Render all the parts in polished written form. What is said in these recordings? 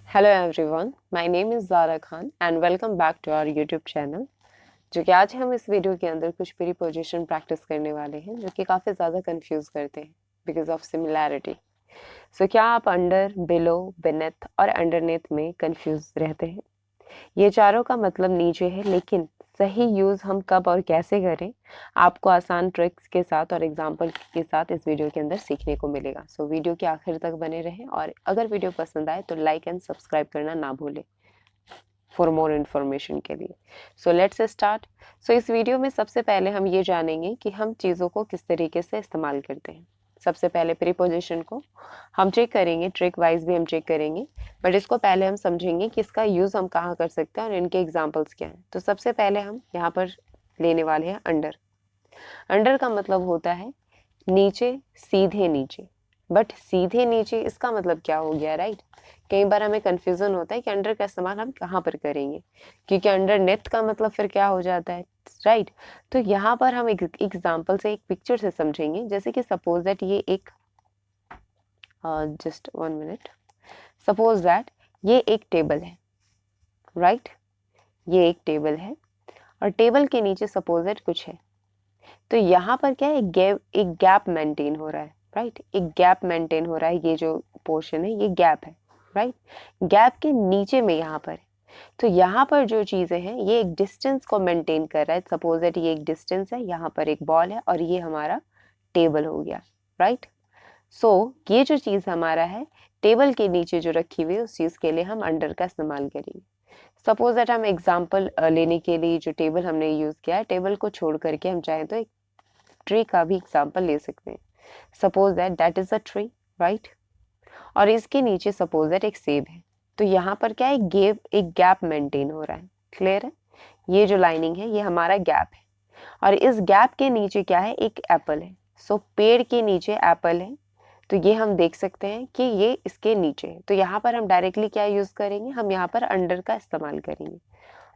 Hello everyone, my name is Zara Khan and welcome back to our YouTube channel. जो कि आज हम इस वीडियो के अंदर कुछ प्रीपोजिशन प्रैक्टिस करने वाले हैं जो कि काफ़ी ज़्यादा कंफ्यूज करते हैं बिकॉज ऑफ सिमिलैरिटी। सो क्या आप अंडर, बिलो, बेनेथ और अंडरनेथ में कंफ्यूज रहते हैं? ये चारों का मतलब नीचे है, लेकिन सही यूज हम कब और कैसे करें आपको आसान ट्रिक्स के साथ और एग्जांपल के साथ इस वीडियो के अंदर सीखने को मिलेगा। सो वीडियो के आखिर तक बने रहें और अगर वीडियो पसंद आए तो लाइक एंड सब्सक्राइब करना ना भूलें फॉर मोर इन्फॉर्मेशन के लिए। So let's start. सो इस वीडियो में सबसे पहले हम ये जानेंगे कि हम चीज़ों को किस तरीके से इस्तेमाल करते हैं। सबसे पहले प्रीपोजिशन को हम चेक करेंगे, ट्रिक वाइज भी हम चेक करेंगे, बट इसको पहले हम समझेंगे कि इसका यूज़ हम कहाँ कर सकते हैं और इनके एग्जाम्पल्स क्या हैं। तो सबसे पहले हम यहाँ पर लेने वाले हैं अंडर। अंडर का मतलब होता है नीचे, सीधे नीचे। बट सीधे नीचे इसका मतलब क्या हो गया, राइट? कई बार हमें कंफ्यूजन होता है कि अंडर का इस्तेमाल हम कहाँ पर करेंगे, क्योंकि अंडर नेथ का मतलब फिर क्या हो जाता है, राइट? तो यहाँ पर हम एक एग्जाम्पल से, एक पिक्चर से समझेंगे। जैसे कि सपोज दैट ये एक, जस्ट 1 मिनट, सपोज दैट ये एक टेबल है, राइट? ये एक टेबल है और टेबल के नीचे सपोज दैट कुछ है। तो यहाँ पर क्या है, एक गैप मेंटेन हो रहा है, राइट? एक गैप मेंटेन हो रहा है, ये जो पोर्शन है ये गैप है, राइट? गैप के नीचे में यहाँ पर, तो यहाँ पर जो चीजें हैं ये एक डिस्टेंस को मेंटेन कर रहा है। सपोज दैट ये एक डिस्टेंस है, यहाँ पर एक बॉल है और ये हमारा टेबल हो गया, राइट? सो ये जो चीज हमारा है टेबल के नीचे जो रखी हुई है, उस चीज के लिए हम अंडर का इस्तेमाल करेंगे। सपोज दैट हम एग्जाम्पल लेने के लिए जो टेबल हमने यूज किया है, टेबल को छोड़ करके हम चाहें तो एक ट्री का भी एग्जाम्पल ले सकते हैं। Suppose that that is a tree, right? और इसके नीचे सपोज दैट एक सेब है। तो यहाँ पर क्या है, एक गैप मेंटेन हो रहा है। क्लियर है? ये जो लाइनिंग है ये हमारा गैप है और इस गैप के नीचे क्या है, एक एप्पल है। सो पेड़ के नीचे एप्पल है, तो ये हम देख सकते हैं कि ये इसके नीचे है। तो यहाँ पर हम डायरेक्टली क्या यूज करेंगे, हम यहाँ पर अंडर का इस्तेमाल करेंगे।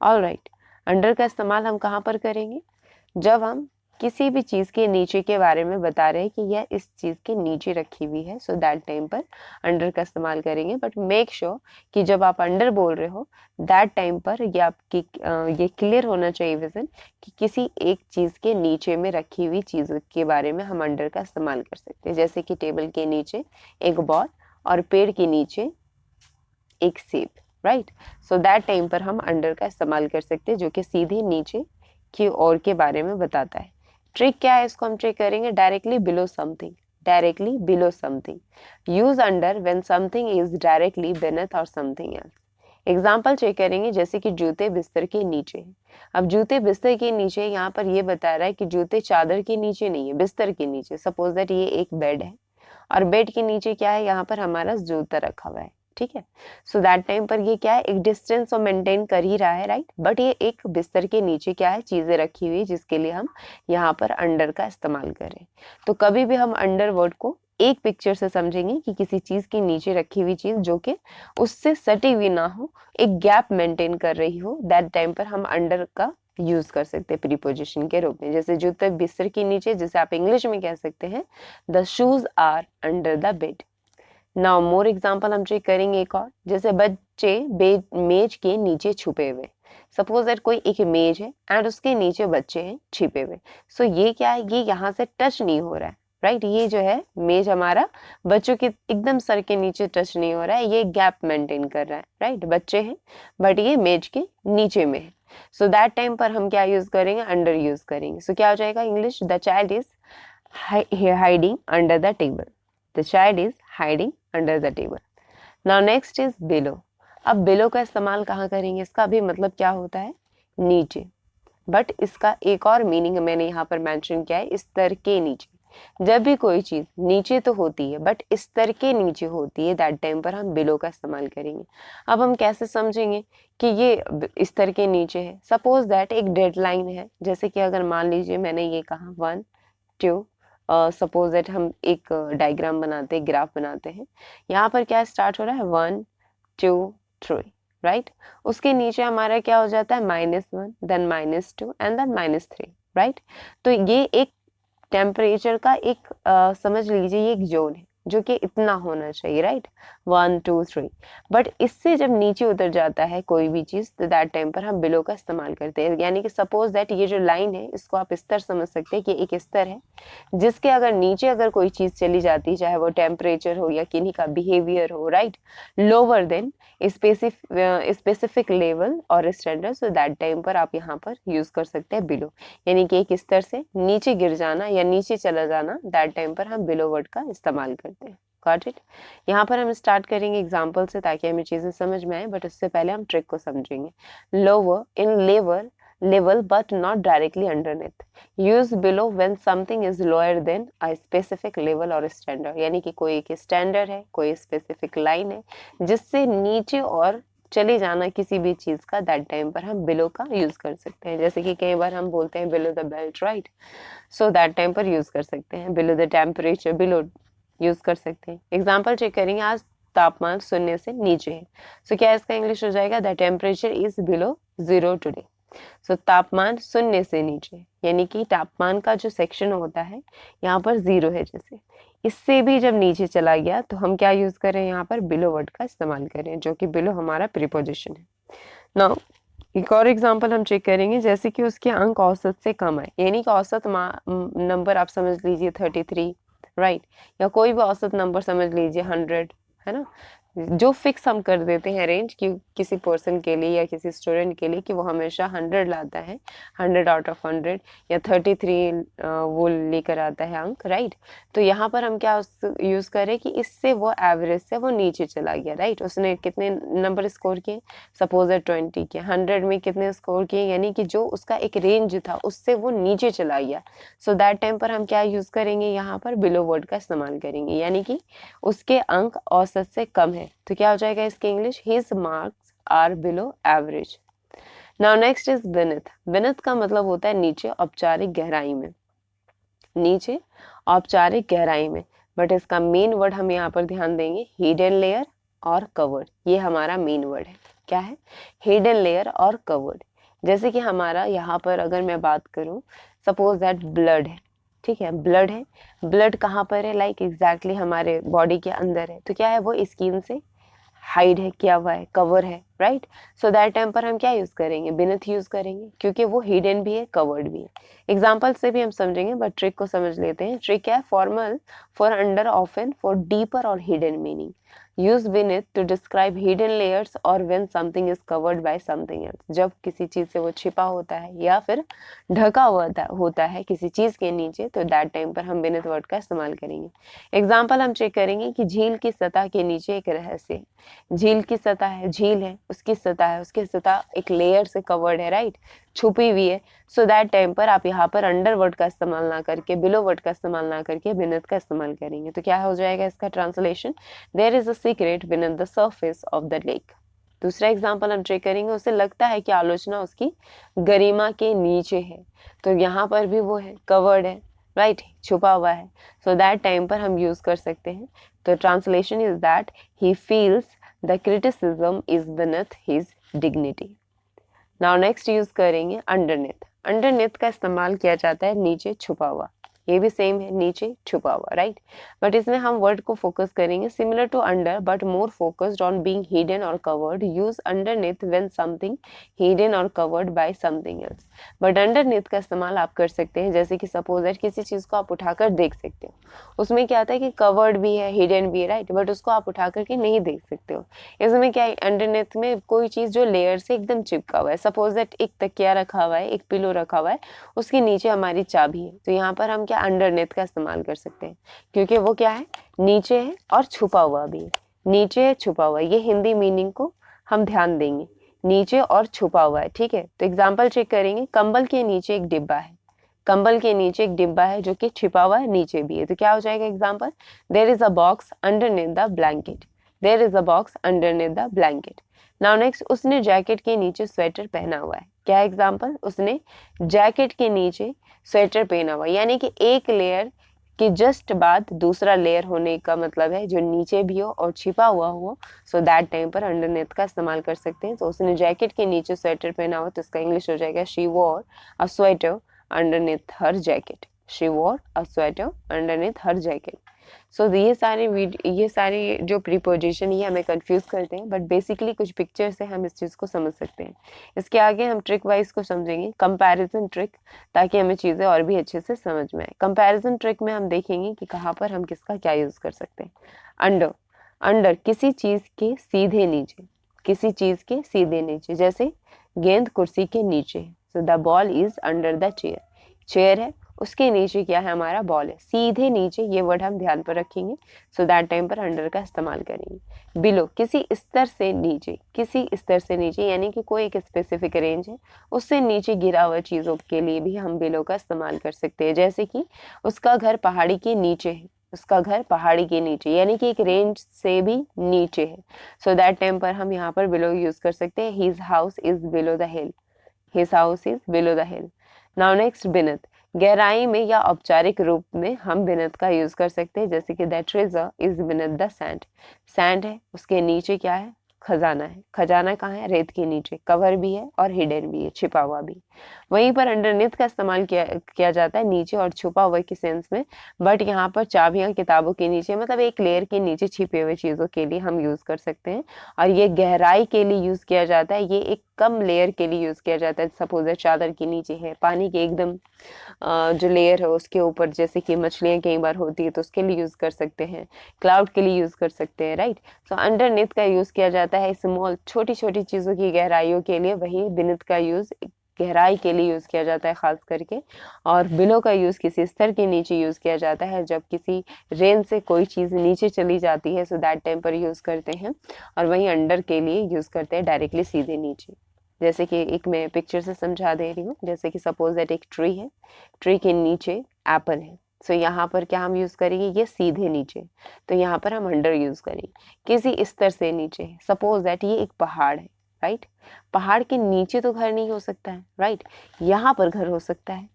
ऑल राइट, अंडर का इस्तेमाल हम कहाँ पर करेंगे, जब हम किसी भी चीज के नीचे के बारे में बता रहे हैं कि यह इस चीज के नीचे रखी हुई है, सो दैट टाइम पर अंडर का इस्तेमाल करेंगे। बट मेक श्योर कि जब आप अंडर बोल रहे हो दैट टाइम पर ये आपकी ये क्लियर होना चाहिए विजन कि किसी एक चीज के नीचे में रखी हुई चीज के बारे में हम अंडर का इस्तेमाल कर सकते हैं। जैसे कि टेबल के नीचे एक बॉल और पेड़ के नीचे एक सेब, राइट? सो दैट टाइम पर हम अंडर का इस्तेमाल कर सकते हैं, जो कि सीधे नीचे की ओर के बारे में बताता है। ट्रिक क्या है, इसको हम चेक करेंगे। Directly below something, directly below something. Use under when something is directly beneath और समथिंग एल्स। एग्जाम्पल चेक करेंगे, जैसे कि जूते बिस्तर के नीचे हैं। अब जूते बिस्तर के नीचे, यहाँ पर ये बता रहा है कि जूते चादर के नीचे नहीं है, बिस्तर के नीचे। सपोज दैट ये एक बेड है और बेड के नीचे क्या है, यहाँ पर हमारा जूता रखा हुआ है, ठीक है? सो दैट टाइम पर ये क्या है, एक डिस्टेंस तो मेंटेन कर ही रहा है, राइट? बट ये एक बिस्तर के नीचे क्या है, चीजें रखी हुई जिसके लिए हम यहाँ पर अंडर का इस्तेमाल करें। तो कभी भी हम अंडर वर्ड को एक पिक्चर से समझेंगे कि किसी चीज के नीचे रखी हुई चीज जो कि उससे सटी हुई ना हो, एक गैप मेंटेन कर रही हो, दैट टाइम पर हम अंडर का यूज कर सकते हैं प्रीपोजिशन के रूप में। जैसे जूते बिस्तर के नीचे, जैसे आप इंग्लिश में कह सकते हैं the shoes are under the bed. Now more example हम चेक करेंगे एक और। जैसे बच्चे मेज के नीचे छुपे हुए। सपोज दैट कोई एक मेज है एंड उसके नीचे बच्चे हैं छिपे हुए। सो ये क्या है, ये यहाँ से टच नहीं हो रहा है, राइट? ये जो है मेज हमारा बच्चों के एकदम सर के नीचे टच नहीं हो रहा है, ये गैप मेंटेन कर रहा है, राइट? बच्चे हैं बट ये मेज के नीचे में है। सो दैट टाइम पर हम क्या यूज करेंगे, अंडर यूज करेंगे। सो क्या हो जाएगा, English, the child is hiding under the table. The child is hiding under the table. Now next is below. अब below का इस्तेमाल कहाँ करेंगे, इसका भी मतलब क्या होता है, नीचे। बट इसका एक और मीनिंग मैंने यहाँ पर मेंशन किया है, स्तर के नीचे। जब भी कोई चीज नीचे तो होती है बट स्तर के नीचे होती है, दैट टाइम पर हम बिलो का इस्तेमाल करेंगे। अब हम कैसे समझेंगे कि ये स्तर के नीचे है? सपोज दैट एक डेडलाइन है, जैसे कि अगर मान लीजिए मैंने ये कहा 1 2, सपोज दैट हम एक डायग्राम बनाते हैं, ग्राफ बनाते हैं। यहाँ पर क्या स्टार्ट हो रहा है, 1 2 3, राइट? उसके नीचे हमारा क्या हो जाता है, -1, देन -2 एंड देन -3, राइट? तो ये एक टेम्परेचर का एक समझ लीजिए ये एक जोन है। जो कि इतना होना चाहिए, राइट, 1 2 3। बट इससे जब नीचे उतर जाता है कोई भी चीज तो दैट टाइम पर हम बिलो का इस्तेमाल करते हैं। यानी कि सपोज दैट ये जो लाइन है इसको आप स्तर समझ सकते हैं कि एक स्तर है जिसके अगर नीचे अगर कोई चीज चली जाती, चाहे वो टेम्परेचर हो या किन्हीं का बिहेवियर हो, right, lower than specific level और स्टैंडर्ड, सो दैट टाइम पर आप यहाँ पर यूज कर सकते हैं बिलो। यानी कि एक स्तर से नीचे गिर जाना या नीचे चला जाना, दैट टाइम पर हम बिलो वर्ड का इस्तेमाल करते हैं। Got it? यहाँ पर हम स्टार्ट करेंगे एग्जाम्पल से ताकि हमें चीजें समझ में आए, बट उससे पहले हम ट्रिक को समझेंगे। Lower in level but not directly underneath, use below when something is lower than a specific level or standard। यानी कि कोई एक स्टैंडर्ड है, कोई स्पेसिफिक लाइन है जिससे नीचे और चले जाना किसी भी चीज का, दैट टाइम पर हम बिलो का यूज कर सकते हैं। जैसे कि कई बार हम बोलते हैं below the belt, right, so that time पर यूज कर सकते हैं। Below the temperature, below use कर सकते हैं। एग्जाम्पल चेक करेंगे, आज तापमान 0 से नीचे है, सो क्या इसका इंग्लिश हो जाएगा, the temperature is below 0 today. So तापमान 0 से नीचे, यानी कि तापमान का जो सेक्शन होता है यहाँ पर 0 है, जैसे इससे भी जब नीचे चला गया तो हम क्या यूज करें, यहाँ पर बिलो वर्ड का इस्तेमाल करें, जो कि बिलो हमारा प्रीपोजिशन है। नाउ एक और एग्जांपल हम चेक करेंगे, जैसे कि उसके अंक औसत से कम है, यानी कि औसत नंबर आप समझ लीजिए 33, राइट, या कोई भी औसत नंबर समझ लीजिए 100, है ना, जो फिक्स हम कर देते हैं रेंज कि किसी पर्सन के लिए या किसी स्टूडेंट के लिए कि वो हमेशा 100 लाता है, 100 आउट ऑफ 100, या 33 वो लेकर आता है अंक, राइट। तो यहाँ पर हम क्या यूज करें कि इससे वो एवरेज से वो नीचे चला गया, राइट। उसने कितने नंबर स्कोर किए, सपोज 20 के, 100 में कितने स्कोर किए, यानी कि जो उसका एक रेंज था उससे वो नीचे चला गया। सो दैट टाइम पर हम क्या यूज करेंगे, यहाँ पर बिलो वर्ड का इस्तेमाल करेंगे, यानी कि उसके अंक औसत से कम है। तो क्या हो जाएगा इसके English, his marks are below average. Now next is beneath. Beneath का मतलब होता है नीचे, औपचारिक गहराई में, नीचे औपचारिक गहराई में। बट इसका मेन वर्ड हम यहाँ पर ध्यान देंगे, हिडन लेयर और कवर्ड। ये हमारा मेन वर्ड है, क्या है, हिडन लेयर और कवर्ड। जैसे कि हमारा यहाँ पर अगर मैं बात करूं, सपोज दैट ब्लड है, ठीक है, ब्लड है, ब्लड कहाँ पर है, लाइक एग्जैक्टली हमारे बॉडी के अंदर है, तो क्या है, वो स्किन से हाइड है, किया हुआ है, कवर है, राइट। सो दैट टाइम पर हम क्या यूज करेंगे, बिनेथ यूज करेंगे, क्योंकि वो हिडन भी है, कवर्ड भी है। एग्जाम्पल से भी हम समझेंगे, बट ट्रिक को समझ लेते हैं। ट्रिक क्या है, formal for under, often for deeper और hidden meaning. Use beneath to describe hidden layers or when something is covered by something else। जब किसी चीज से वो छिपा होता है या फिर ढका हुआ होता है किसी चीज के नीचे, तो दैट टाइम पर हम beneath वर्ड का इस्तेमाल करेंगे। एग्जाम्पल हम चेक करेंगे कि झील की सतह के नीचे एक रहस्य है। झील की सतह है, झील है, उसकी सतह है, उसकी सतह एक लेयर से कवर्ड है, राइट, छुपी हुई है। सो दैट टाइम पर आप यहाँ पर अंडर वर्ड का इस्तेमाल ना करके, बिलो वर्ड का इस्तेमाल ना करके बिनेथ का इस्तेमाल करेंगे। तो क्या हो जाएगा इसका translation, there is a secret beneath the surface of the lake. दूसरा एग्जाम्पल हम चेक करेंगे, उसे लगता है कि आलोचना उसकी गरिमा के नीचे है, तो यहाँ पर भी वो है, कवर्ड है, राइट, छुपा हुआ है। सो दैट टाइम पर हम यूज कर सकते हैं। तो translation is that he feels the criticism is beneath his dignity. Now next use करेंगे अंडरनेथ। अंडरनेथ का इस्तेमाल किया जाता है नीचे, छुपा हुआ, ये भी सेम है, नीचे छुपा हुआ, राइट। बट इसमें हम वर्ड को फोकस करेंगे, similar to under but more focused on being hidden और covered. Use underneath when something hidden और covered by something else. But underneath का इस्तेमाल आप कर सकते हैं, जैसे कि सपोज दैट किसी चीज को आप उठाकर देख सकते हो, उसमें क्या आता है कि कवर्ड भी है, हिडन भी है, राइट, बट उसको आप उठा करके नहीं देख सकते हो। इसमें क्या है, अंडरनेथ में कोई चीज जो लेयर से एकदम चिपका हुआ है, सपोज दैट एक तकिया रखा हुआ है, एक पिलो रखा हुआ है, उसके नीचे हमारी चाबी है, तो यहाँ पर हम क्या अंडरनेथ का इस्तेमाल कर सकते हैं, क्योंकि वो क्या है, नीचे है और छुपा हुआ भी है। नीचे है, छुपा हुआ, ये हिंदी मीनिंग को हम ध्यान देंगे, नीचे और छुपा हुआ है, ठीक है। तो एग्जाम्पल चेक करेंगे, कंबल के नीचे एक डिब्बा है, कंबल के नीचे एक डिब्बा है जो कि छिपा हुआ है, नीचे भी है, तो क्या हो जाएगा example, there is a box underneath the blanket. There is a box underneath the blanket. Now next, उसने जैकेट के नीचे स्वेटर पहना हुआ है। क्या एग्जाम्पल, उसने जैकेट के नीचे स्वेटर पहना हुआ, यानी कि एक लेयर के जस्ट बाद दूसरा लेयर होने का मतलब है जो नीचे भी हो और छिपा हुआ हो। सो दैट टाइम पर अंडरनेथ का इस्तेमाल कर सकते हैं। तो उसने जैकेट के नीचे स्वेटर पहना हुआ, तो इसका इंग्लिश हो जाएगा, she war a sweater underneath her jacket। She wore a sweater underneath her jacket। सो ये सारे जो प्रीपोजिशन ये हमें कंफ्यूज करते हैं, बट बेसिकली कुछ पिक्चर से हम इस चीज़ को समझ सकते हैं। इसके आगे हम ट्रिक वाइज को समझेंगे, कंपैरिजन ट्रिक, ताकि हमें चीज़ें और भी अच्छे से समझ में आए। कंपैरिजन ट्रिक में हम देखेंगे कि कहाँ पर हम किसका क्या यूज़ कर सकते हैं। अंडर, अंडर किसी चीज़ के सीधे नीचे, किसी चीज़ के सीधे नीचे, जैसे गेंद कुर्सी के नीचे, so the ball is under the chair. Chair है, उसके नीचे क्या है, हमारा बॉल है, सीधे नीचे, ये वर्ड हम ध्यान पर रखेंगे। सो दैट टाइम पर अंडर का इस्तेमाल करेंगे। बिलो किसी स्तर से नीचे, किसी स्तर से नीचे यानी कि कोई एक स्पेसिफिक रेंज है, उससे नीचे गिरा हुआ चीज़ों के लिए भी हम बिलो का इस्तेमाल कर सकते हैं। जैसे कि उसका घर पहाड़ी के नीचे है, उसका घर पहाड़ी के नीचे यानी कि एक रेंज से भी नीचे है। सो दैट टाइम पर हम यहाँ पर बिलो यूज कर सकते हैं। His house is below the hill, his house is below the hill. Now next beneath, गहराई में या औपचारिक रूप में हम बिनथ का यूज कर सकते हैं, जैसे कि that treasure is beneath the sand. Sand है, उसके नीचे क्या है, खजाना है। खजाना कहाँ है, रेत के नीचे, कवर भी है और हिडन भी है, छिपा हुआ भी। वहीं पर अंडरनीथ का इस्तेमाल किया जाता है नीचे और छुपा हुआ के सेंस में, बट यहाँ पर चाबियां किताबों के नीचे, मतलब एक लेयर के नीचे छिपे हुए चीजों के लिए हम यूज कर सकते हैं। और ये गहराई के लिए यूज किया जाता है, ये एक कम लेयर के लिए यूज किया जाता है। सपोज चादर के नीचे है, पानी के एकदम जो लेयर है उसके ऊपर, जैसे कि मछलियां कई बार होती है तो उसके लिए यूज कर सकते हैं, क्लाउड के लिए यूज कर सकते हैं, राइट। सो अंडरनीथ का यूज किया जाता है स्मॉल, छोटी छोटी चीजों की गहराइयों के लिए, वही बिनीथ का यूज गहराई के लिए यूज किया जाता है खास करके। और बिलो का यूज किसी स्तर के नीचे यूज किया जाता है, जब किसी रेंज से कोई चीज नीचे चली जाती है, सो दैट टाइम पर यूज करते हैं। और वहीं अंडर के लिए यूज करते हैं डायरेक्टली सीधे नीचे। जैसे कि एक मैं पिक्चर से समझा दे रही हूँ, जैसे कि सपोज दैट एक ट्री है, ट्री के नीचे एप्पल है। सो यहाँ पर क्या हम यूज करेंगे, ये सीधे नीचे, तो यहाँ पर हम अंडर यूज करेंगे। किसी स्तर से नीचे, सपोज दैट ये एक पहाड़ है, राइट। पहाड़ के नीचे तो घर नहीं हो सकता है, राइट। यहाँ पर घर हो सकता है,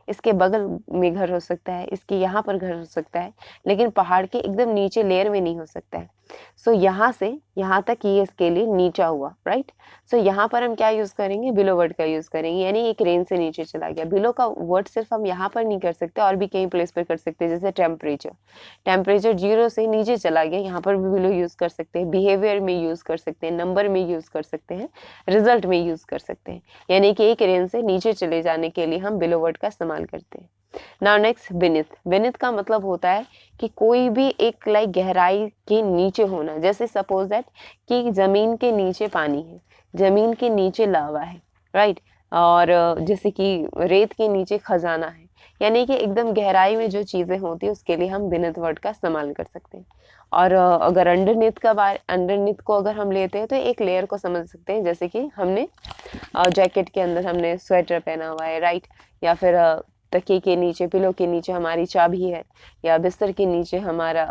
इसके बगल में घर हो सकता है, इसके यहाँ पर घर हो सकता है, लेकिन पहाड़ के एकदम नीचे लेयर में नहीं हो सकता है। सो यहाँ से यहाँ तक ये इसके लिए नीचा हुआ, राइट। सो यहाँ पर हम क्या यूज करेंगे, बिलो वर्ड का यूज करेंगे, यानी एक रेंज से नीचे चला गया। बिलो का वर्ड सिर्फ हम यहाँ पर नहीं कर सकते, और भी कई प्लेस पर कर सकते हैं, जैसे टेम्परेचर, टेम्परेचर 0 से नीचे चला गया, यहाँ पर भी बिलो यूज कर सकते हैं। बिहेवियर में यूज कर सकते हैं, नंबर में यूज कर सकते हैं, रिजल्ट में यूज कर सकते हैं, यानी कि एक रेंज से नीचे चले जाने के लिए हम बिलो वर्ड का इस्तेमाल करते हैं। नाउ नेक्स्ट बिनिथ, बिनिथ का मतलब होता है कि कोई भी एक गहराई के नीचे होना, जैसे सपोज दैट कि जमीन के नीचे पानी है, जमीन के नीचे लावा है, राइट। और जैसे कि रेत के नीचे खजाना है, यानी कि एकदम गहराई में जो चीजें होती है उसके लिए हम बिनिथ वर्ड का इस्तेमाल कर सकते हैं। और अगर अंडरनीथ को अगर हम लेते हैं तो एक लेयर को समझ सकते हैं, जैसे कि हमने जैकेट के अंदर हमने स्वेटर पहना हुआ है, राइट। या फिर तकिए के नीचे, पिलो के नीचे हमारी चाबी है, या बिस्तर के नीचे हमारा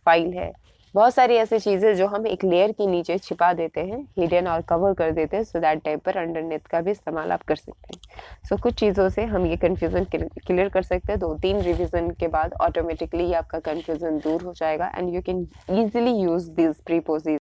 फाइल है। बहुत सारी ऐसी चीजें जो हम एक लेयर के नीचे छिपा देते हैं, हिडन और कवर कर देते हैं। सो दैट टाइप पर अंडरनेथ का भी इस्तेमाल आप कर सकते हैं। सो कुछ चीज़ों से हम ये कन्फ्यूजन क्लियर कर सकते हैं। 2-3 रिवीजन के बाद ऑटोमेटिकली आपका कन्फ्यूजन दूर हो जाएगा, and you can easily use this preposition